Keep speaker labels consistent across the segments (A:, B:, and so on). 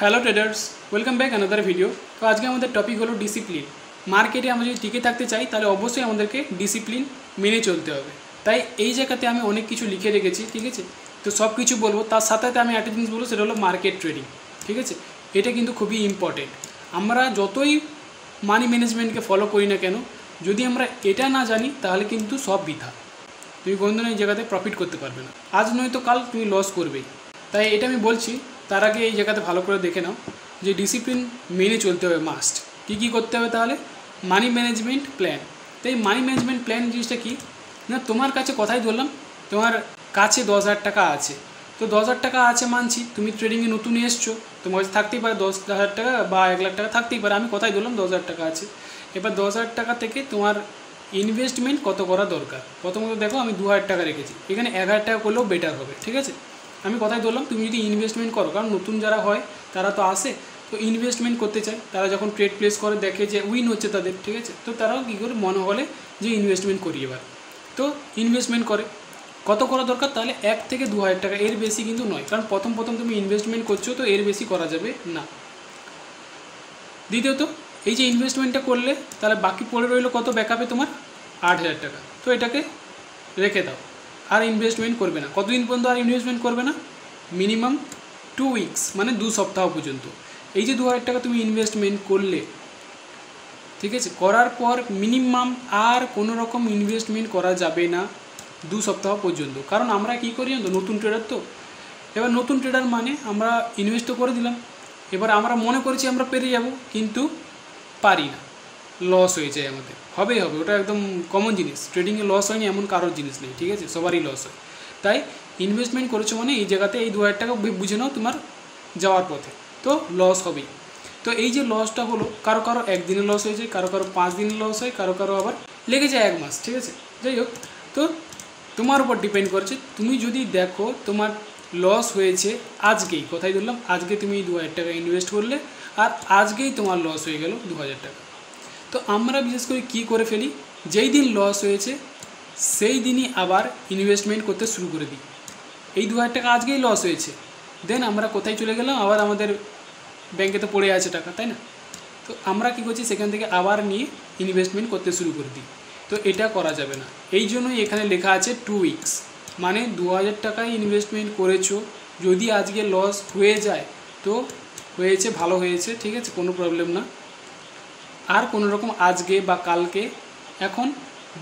A: Hello traders, welcome back another video. তো আজকে আমাদের টপিক হলো ডিসিপ্লিন। মার্কেটে আমরা যদি টিকে থাকতে চাই তাহলে অবশ্যই আমাদেরকে ডিসিপ্লিন মেনে চলতে হবে। তাই এই জায়গাতে আমি অনেক কিছু লিখে রেখেছি, ঠিক আছে। তো সব কিছু বলবো, তার সাথে আমি একটা জিনিস বলবো, সেটা হলো মার্কেট ট্রেডিং, ঠিক আছে। এটা কিন্তু খুবই ইম্পর্টেন্ট। আমরা যতই মানি ম্যানেজমেন্টকে ফলো করি না কেন, যদি আমরা এটা না জানি তাহলে কিন্তু সব বৃথা। তুমি কোনোদিনও এই জায়গাতে প্রফিট করতে পারবে না। আজ নয়তো কাল তুমি লস করবেই। তাই এটা আমি বলছি, তার আগে এই জায়গাতে ভালো করে দেখে নাও যে ডিসিপ্লিন মেনে চলতে হবে মাস্ট। কী করতে হবে তাহলে? Money management plan. তো এই মানি ম্যানেজমেন্ট প্ল্যান জিনিসটা কি না, তোমার কাছে কথাই ধরলাম, তোমার কাছে 10,000 টাকা আছে। তো 10,000 টাকা আছে মানছি, তুমি ট্রেডিংয়ে নতুন এসছো, তোমার কাছে থাকতেই পারে 10,000 টাকা বা 1,00,000 টাকা থাকতেই পারে। আমি কথাই ধরলাম 10,000 টাকা আছে। এবার 10,000 টাকা থেকে তোমার ইনভেস্টমেন্ট কত করা দরকার। প্রথমত দেখো, আমি 2,000 টাকা রেখেছি, এখানে 1,000 টাকা করলেও বেটার হবে, ঠিক আছে। আমি কথাই ধরলাম, তুমি যদি ইনভেস্টমেন্ট করো, কারণ নতুন যারা হয় তারা তো আসে, তো ইনভেস্টমেন্ট করতে চায়, তারা যখন ট্রেড প্লেস করে দেখে যে উইন হচ্ছে তাদের, ঠিক আছে, তো তারাও কী করে মনে হলে যে ইনভেস্টমেন্ট করি এবার। তো ইনভেস্টমেন্ট করে কত করা দরকার তাহলে 1 থেকে 2,000 টাকা, এর বেশি কিন্তু নয়, কারণ প্রথম তুমি ইনভেস্টমেন্ট করছো, তো এর বেশি করা যাবে না। দ্বিতীয়ত, এই যে ইনভেস্টমেন্টটা করলে তাহলে বাকি পড়ে রইলো কত ব্যাকআপে তোমার 8,000 টাকা, তো এটাকে রেখে দাও, আর ইনভেস্টমেন্ট করবে না। কতদিন পর্যন্ত আর ইনভেস্টমেন্ট করবে না? মিনিমাম 2 উইকস, মানে 2 সপ্তাহ পর্যন্ত। এই যে 2,000 টাকা তুমি ইনভেস্টমেন্ট করলে, ঠিক আছে, করার পর মিনিমাম আর কোনো রকম ইনভেস্টমেন্ট করা যাবে না 2 সপ্তাহ পর্যন্ত। কারণ আমরা কী করি জানো, নতুন ট্রেডার তো, এবার নতুন ট্রেডার মানে আমরা ইনভেস্ট তো করে দিলাম, এবার আমরা মনে করেছি আমরা পেরে যাব, কিন্তু পারি না, লস হয়ে যায় আমাদের। হবেই হবে, ওটা একদম কমন জিনিস। ট্রেডিংয়ে লস হয়নি এমন কারোর জিনিস নেই, ঠিক আছে, সবারই লস হয়। তাই ইনভেস্টমেন্ট করেছো মানে এই জায়গাতে এই 2,000 টাকা বুঝে নাও তোমার যাওয়ার পথে, তো লস হবেই। তো এই যে লসটা হলো, কারো একদিনে লস হয়ে যায়, কারো 5 দিনে লস হয়, কারো আবার লেগে যায় 1 মাস, ঠিক আছে। যাই হোক, তো তোমার উপর ডিপেন্ড করছে। তুমি যদি দেখো তোমার লস হয়েছে আজকেই, কথাই ধরলাম আজকে তুমি 2,000 টাকা ইনভেস্ট করলে, আর আজকেই তোমার লস হয়ে গেল 2,000 টাকা। তো আমরা বিশেষ করে কী করে ফেলি, যেই দিন লস হয়েছে সেই দিনই আবার ইনভেস্টমেন্ট করতে শুরু করে দিই। এই 2,000 টাকা আজকেই লস হয়েছে, দেন আমরা কোথায় চলে গেলাম, আবার আমাদের ব্যাংকে তো পড়ে আছে টাকা, তাই না। তো আমরা কী করছি, সেখান থেকে আবার নিয়ে ইনভেস্টমেন্ট করতে শুরু করে দিই। তো এটা করা যাবে না। এই জন্যই এখানে লেখা আছে 2 উইকস, মানে 2,000 টাকায় ইনভেস্টমেন্ট করেছো, যদি আজকে লস হয়ে যায় তো হয়েছে, ভালো হয়েছে, ঠিক আছে, কোনো প্রবলেম না। আর কোনো রকম আজকে বা কালকে, এখন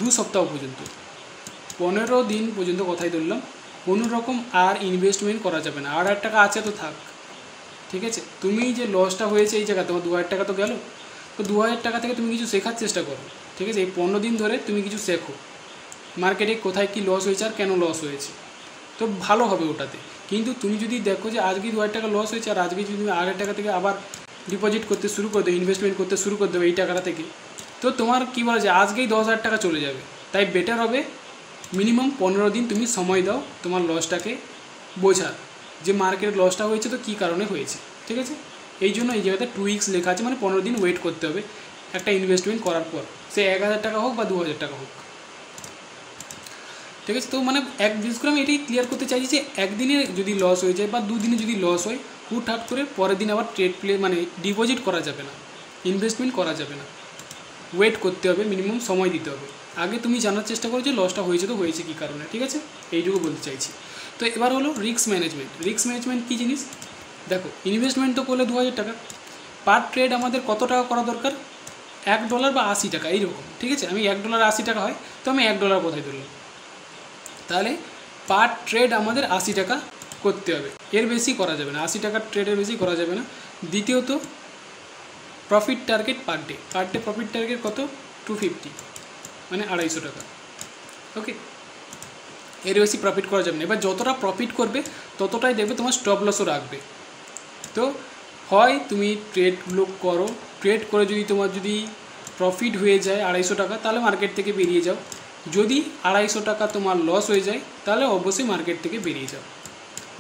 A: 2 সপ্তাহ পর্যন্ত, 15 দিন পর্যন্ত কথাই ধরলাম, কোনো রকম আর ইনভেস্টমেন্ট করা যাবে না। 8,000 টাকা আছে তো থাক, ঠিক আছে। তুমি যে লসটা হয়েছে এই জায়গায়, তোমার 2,000 টাকা তো গেল, তো 2,000 টাকা থেকে তুমি কিছু শেখার চেষ্টা করো, ঠিক আছে। এই 15 দিন ধরে তুমি কিছু শেখো, মার্কেটে কোথায় কী লস হয়েছে আর কেন লস হয়েছে, তো ভালো হবে ওটাতে। কিন্তু তুমি যদি দেখো যে আজকে 2,000 টাকা লস হয়েছে, আর আজকে যদি তুমি 8,000 টাকা থেকে আবার ডিপোজিট করতে শুরু করে দেবে, ইনভেস্টমেন্ট করতে শুরু করে দেবে এই টাকাটা থেকে, তো তোমার কী বলা যায়, আজকেই 10,000 টাকা চলে যাবে। তাই বেটার হবে মিনিমাম 15 দিন তুমি সময় দাও তোমার লসটাকে বোঝার, যে মার্কেটের লসটা হয়েছে তো কী কারণে হয়েছে, ঠিক আছে। এই জন্য এই জায়গাতে 2 উইকস লেখা আছে, মানে 15 দিন ওয়েট করতে হবে একটা ইনভেস্টমেন্ট করার পর, সে 1,000 টাকা হোক বা 2,000 টাকা হোক, ঠিক আছে। তো মানে বিশেষ করে আমি এটাই ক্লিয়ার করতে চাইছি যে একদিনে যদি লস হয়ে যায় বা 2 দিনে যদি লস হয়, হুটহাট করে পরের দিন আবার ট্রেড মানে ডিপোজিট করা যাবে না, ইনভেস্টমেন্ট করা যাবে না, ওয়েট করতে হবে, মিনিমাম সময় দিতে হবে। আগে তুমি জানার চেষ্টা করো যে লসটা হয়েছে তো হয়েছে কী কারণে, ঠিক আছে, এইটুকু বলতে চাইছি। তো এবার হলো রিস্ক ম্যানেজমেন্ট। রিস্ক ম্যানেজমেন্ট কী জিনিস দেখো, ইনভেস্টমেন্ট তো করলে 2,000 টাকা, পার ট্রেড আমাদের কত টাকা করা দরকার, $1 বা 80 টাকা এইরকম, ঠিক আছে। আমি $1 80 টাকা হয়, তো আমি $1 কোথায় ধরলাম, তাহলে পার ট্রেড আমাদের 80 টাকা করতে হবে, এর বেশি করা যাবে না, 80 টাকার ট্রেডের বেশি করা যাবে না। দ্বিতীয়ত, profit target per day profit target কত, 250, মানে 250 টাকা, ওকে, এর বেশি প্রফিট করা যাবে না। এবার যতটা প্রফিট করবে ততটাই দেখবে তোমার স্টপ লসও রাখবে। তো হয় তুমি ট্রেডগুলো করো, ট্রেড করে যদি তোমার যদি প্রফিট হয়ে যায় 250 টাকা, তাহলে মার্কেট থেকে বেরিয়ে যাও। যদি 250 টাকা তোমার লস হয়ে যায়, তাহলে অবশ্যই মার্কেট থেকে বেরিয়ে যাও।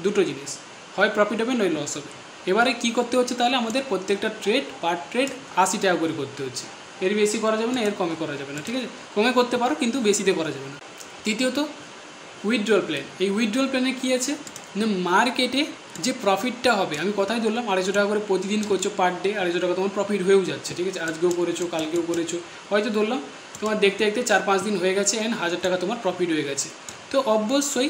A: দুটো জিনিস, হয় প্রফিট হবে নয় লস হবে। এবারে কী করতে হচ্ছে তাহলে, আমাদের প্রত্যেকটা ট্রেড পার ট্রেড 80 টাকা করে করতে হচ্ছে, এর বেশি করা যাবে না, এর কমে করা যাবে না, ঠিক আছে। কমে করতে পারো কিন্তু বেশিতে করা যাবে না। তৃতীয়ত, উইথড্রল প্ল্যান। এই উইথড্রল প্ল্যানে কী আছে, না মার্কেটে যে প্রফিটটা হবে, আমি কথাই ধরলাম 250 টাকা করে প্রতিদিন করছো, পার ডে 250 টাকা তোমার প্রফিট হয়েও যাচ্ছে, ঠিক আছে, আজকেও করেছো কালকেও করেছো, হয়তো ধরলাম তোমার দেখতে দেখতে 4-5 দিন হয়ে গেছে অ্যান্ড 1000 টাকা তোমার প্রফিট হয়ে গেছে। তো অবশ্যই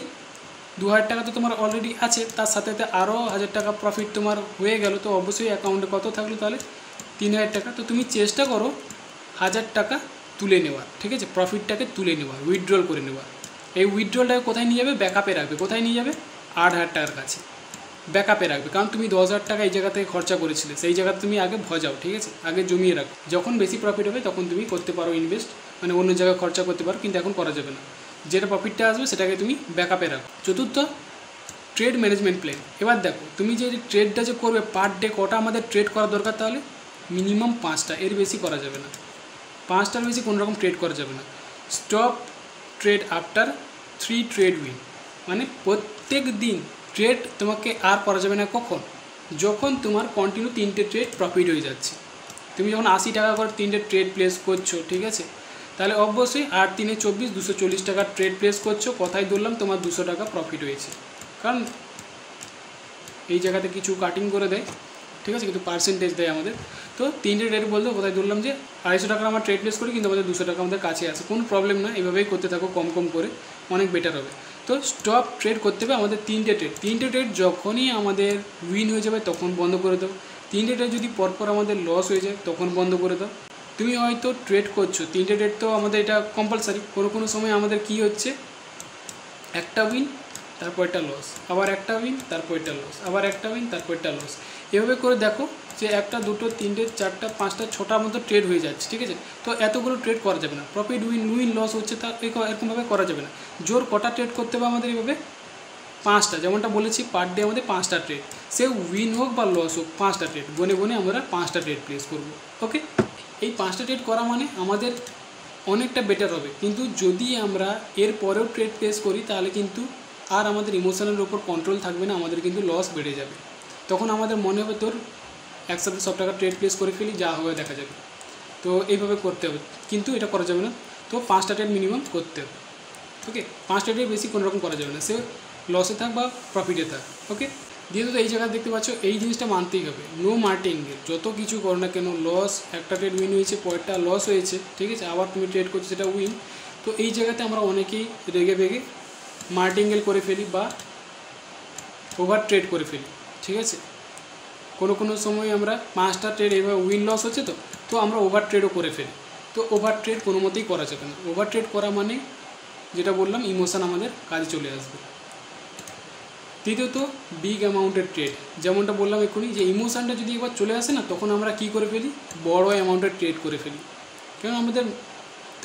A: 2000 টাকা তো তোমার অলরেডি আছে, তার সাথে সাথে আরও 1000 টাকা প্রফিট তোমার হয়ে গেল, তো অবশ্যই অ্যাকাউন্টে কত থাকলো তাহলে 3000 টাকা। তো তুমি চেষ্টা করো 1000 টাকা তুলে নেওয়ার, ঠিক আছে, প্রফিটটাকে তুলে নেওয়া, উইথড্রল করে নেওয়া। এই উইথড্রলটাকে কোথায় নিয়ে যাবে? ব্যাকআপে রাখবে। কোথায় নিয়ে যাবে? 8000 টাকার কাছে ব্যাকআপে রাখবে, কারণ তুমি 10,000 টাকা এই জায়গা থেকে খরচা করেছিলে, সেই জায়গাতে তুমি আগে ভজাও, ঠিক আছে, আগে জমিয়ে রাখো, যখন বেশি প্রফিট হবে তখন তুমি করতে পারো ইনভেস্ট, মানে অন্য জায়গায় খরচা করতে পারো, কিন্তু এখন করা যাবে না। যেটা প্রফিটটা আসবে সেটাকে তুমি ব্যাকআপে রাখো। চতুর্থ, ট্রেড ম্যানেজমেন্ট প্ল্যান। এবার দেখো তুমি যে ট্রেডটা যে করবে পার ডে কটা আমাদের ট্রেড করা দরকার, তাহলে মিনিমাম 5টা, এর বেশি করা যাবে না, 5টার বেশি কোনো রকম ট্রেড করা যাবে না। Stop trade after 3 trade win, মানে প্রত্যেক দিন ট্রেড তোমাকে আর করা যাবে না কখন? যখন তোমার কন্টিনিউ 3টে ট্রেড প্রফিট হয়ে যাচ্ছে। তুমি যখন 80 টাকা করে 3টে ট্রেড প্লেস করছো, ঠিক আছে, তাহলে অবশ্যই 8 3 24 240 টাকার ট্রেড প্লেস করছো, কথাই ধরলাম তোমার 200 টাকা প্রফিট হয়েছে, কারণ এই জায়গাতে কিছু কাটিং করে দেয়, ঠিক আছে, কিন্তু পার্সেন্টেজ দেয় আমাদের। তো 3টে ট্রেড বলতে কোথায় ধরলাম যে 250 টাকার আমার ট্রেড প্লেস করি, কিন্তু আমাদের 200 টাকা আমাদের কাছে আসে, কোনো প্রবলেম না, এইভাবেই করতে থাকো, কম কম করে, অনেক বেটার হবে। তো স্টপ ট্রেড করতে হবে আমাদের 3টে ট্রেড যখনই আমাদের উইন হয়ে যাবে তখন বন্ধ করে দাও। 3টে ট্রেড যদি পরপর আমাদের লস হয়ে যায় তখন বন্ধ করে দাও। তুমি হয়তো ট্রেড করছো 3টে ট্রেড, তো আমাদের এটা কম্পালসারি, কোনো সময় আমাদের কি হচ্ছে, একটা উইন তারপর একটা লস, আবার একটা উইন তারপর একটা লস, আবার একটা উইন তারপর একটা লস, এভাবে করে দেখো যে 1টা 2টো 3টে 4টা 5টা 6টার মতো ট্রেড হয়ে যাচ্ছে, ঠিক আছে। তো এতগুলো ট্রেড করা যাবে না, প্রফিট উইন লস হচ্ছে, তা এরকমভাবে করা যাবে না। জোর কটা ট্রেড করতে হবে আমাদের এইভাবে? 5টা, যেমনটা বলেছি পার ডে আমাদের 5টা ট্রেড, সে উইন হোক বা লস হোক 5টা ট্রেড বনে আমরা 5টা ট্রেড প্লেস করব। ওকে, এই 5টা ট্রেড করা মানে আমাদের অনেকটা বেটার হবে, কিন্তু যদি আমরা এর পরেও ট্রেড প্লেস করি তাহলে কিন্তু আর আমাদের ইমোশনের উপর কন্ট্রোল থাকবে না, আমাদের কিন্তু লস বেড়ে যাবে। তখন আমাদের মনে হবে তোর একসাথে সব টাকা ট্রেড প্লেস করে ফেলি, যা হবে দেখা যাবে। তো এইভাবে করতে হবে, কিন্তু এটা করা যাবে না। তো 5টা ট্রেড মিনিমাম করতে হবে। ওকে, 5টা ট্রেড বেশি কোনো রকম করা যাবে না, সে লসে থাক বা প্রফিটে থাক। ওকে, দ্বিতীয়ত এই জায়গায় দেখতে পাচ্ছ এই জিনিসটা মানতেই হবে, নো মার্টিঙ্গেল, যত কিছু করো না কেন লস, একটা ট্রেড উইন হয়েছে পরেরটা লস হয়েছে, ঠিক আছে, আবার তুমি ট্রেড করছো সেটা উইন। তো এই জায়গাতে আমরা অনেকেই রেগে বেগে মার্টিঙ্গেল করে ফেলি বা ওভার ট্রেড করে ফেলি, ঠিক আছে। কোনো সময় আমরা 5টা ট্রেড এভাবে উইন লস হচ্ছে, তো আমরা ওভার ট্রেডও করে ফেলি। তো ওভার ট্রেড কোনো মতেই করা যাবে না। ওভার ট্রেড করা মানে যেটা বললাম ইমোশন আমাদের কাজে চলে আসবে। তৃতীয়ত বিগ অ্যামাউন্টের ট্রেড, যেমনটা বললাম এক্ষুনি, যে ইমোশনটা যদি একবার চলে আসে না, তখন আমরা কি করে ফেলি, বড় অ্যামাউন্টের ট্রেড করে ফেলি, কারণ আমাদের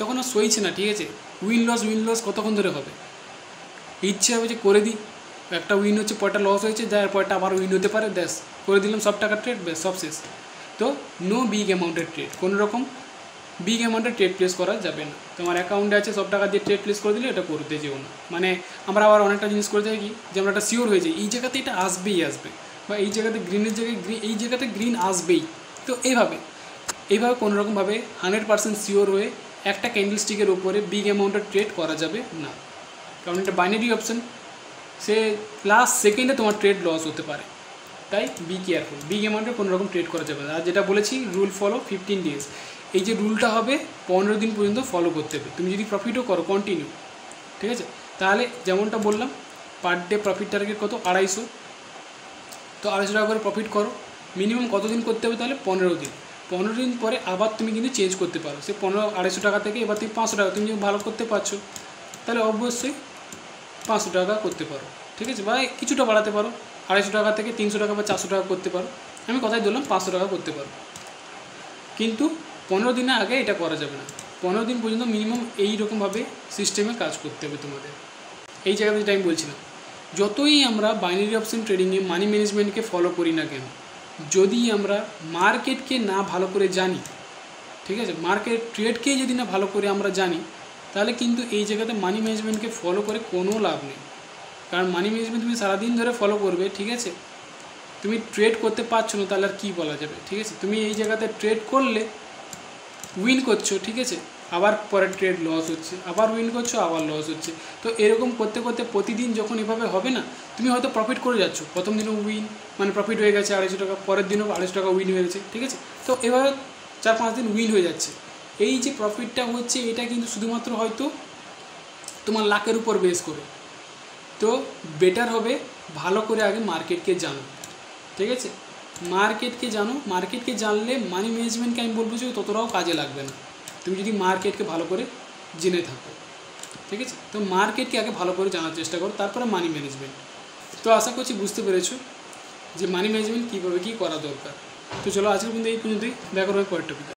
A: তখন আর সইছে না, ঠিক আছে। উইন লস কতক্ষণ ধরে হবে, ইচ্ছে হবে যে করে দিই, একটা উইন হচ্ছে পয়টা লস হয়েছে, যার পয়টা আবার উইন হতে পারে, ব্যাস করে দিলাম সব টাকার ট্রেড, ব্যাস সব শেষ। তো নো বিগ অ্যামাউন্টের ট্রেড, কোনো রকম বিগ অ্যামাউন্টের ট্রেড প্লেস করা যাবে না। তোমার অ্যাকাউন্টে আছে সব টাকা দিয়ে ট্রেড প্লেস করে দিলে এটা করতে যেও না। মানে আমরা আবার অনেকটা জিনিস করে যাই কি, যে আমরা একটা শিওর হয়ে যাই এই জায়গাতে এটা আসবেই বা এই জায়গাতে গ্রিনের জায়গায় এই জায়গাতে গ্রিন আসবেই। তো এইভাবে কোনো রকমভাবে 100% শিওর হয়ে একটা ক্যান্ডেল স্টিকের ওপরে বিগ অ্যামাউন্টের ট্রেড করা যাবে না, কারণ এটা বাইনারি অপশন, সে লাস্ট সেকেন্ডে তোমার ট্রেড লস হতে পারে। তাই বি কেয়ারফুল, বিগ অ্যামাউন্টে কোনো রকম ট্রেড করা যাবে না। আর যেটা বলেছি রুল ফলো 15 ডেজ, এই যে রুলটা হবে 15 দিন পর্যন্ত ফলো করতে হবে। তুমি যদি প্রফিটও করো কন্টিনিউ, ঠিক আছে, তাহলে যেমনটা বললাম পার ডে প্রফিট টার্গেট কত 250, তো 250 টাকা করে প্রফিট করো। মিনিমাম কতদিন করতে হবে তাহলে 15 দিন। 15 দিন পরে আবার তুমি কিন্তু চেঞ্জ করতে পারো, সে 250 টাকা থেকে এবার তুমি 500 টাকা, তুমি যদি ভালো করতে পারছো তাহলে অবশ্যই 500 টাকা করতে পারো, ঠিক আছে, বা কিছুটা বাড়াতে পারো, 250 টাকা থেকে 300 টাকা বা 400 টাকা করতে পারো। আমি কথাই বললাম 500 টাকা করতে পারো, কিন্তু 15 দিনের আগে এটা করা যাবে না। 15 দিন পর্যন্ত মিনিমাম এইরকমভাবে সিস্টেমে কাজ করতে হবে তোমাদের। এই জায়গাতে যেটা আমি বলছিলাম, যতই আমরা বাইনারি অপশন ট্রেডিংয়ে মানি ম্যানেজমেন্টকে ফলো করি না কেন, যদি আমরা মার্কেটকে না ভালো করে জানি, ঠিক আছে, মার্কেট ট্রেডকেই যদি না ভালো করে আমরা জানি, তাহলে কিন্তু এই জায়গাতে মানি ম্যানেজমেন্টকে ফলো করে কোনো লাভ নেই। কারণ মানি ম্যানেজমেন্ট তুমি সারাদিন ধরে ফলো করবে, ঠিক আছে, তুমি ট্রেড করতে পারছো না, তাহলে আর কী বলা যাবে, ঠিক আছে। তুমি এই জায়গাতে ট্রেড করলে উইন করছো, ঠিক আছে, আবার পরের ট্রেড লস হচ্ছে, আবার উইন করছো, আবার লস হচ্ছে। তো এরকম করতে করতে প্রতিদিন যখন এভাবে হবে না, তুমি হয়তো প্রফিট করে যাচ্ছ, প্রথম দিনও উইন মানে প্রফিট হয়ে গেছে 250 টাকা, পরের দিনও 250 টাকা উইন হয়ে গেছে, ঠিক আছে। তো এভাবে 4-5 দিন উইন হয়ে যাচ্ছে। এই যে প্রফিটটা হচ্ছে এটা কিন্তু শুধুমাত্র হয়তো তোমার লাকের উপর বেস করে। তো বেটার হবে ভালো করে আগে মার্কেটকে জানো, ঠিক আছে। মার্কেটকে জানো, মার্কেটকে জানলে মানি ম্যানেজমেন্টকে আমি বলবো যে ততটাও কাজে লাগবে না, তুমি যদি মার্কেটকে ভালো করে জেনে থাকো, ঠিক আছে। তো মার্কেটকে আগে ভালো করে জানার চেষ্টা করো, তারপরে মানি ম্যানেজমেন্ট। তো আশা করছি বুঝতে পেরেছো যে মানি ম্যানেজমেন্ট কীভাবে কী করা দরকার। তো চলো আজকে কিন্তু এই পর্যন্তই, দেখা হবে পরের টপিকে।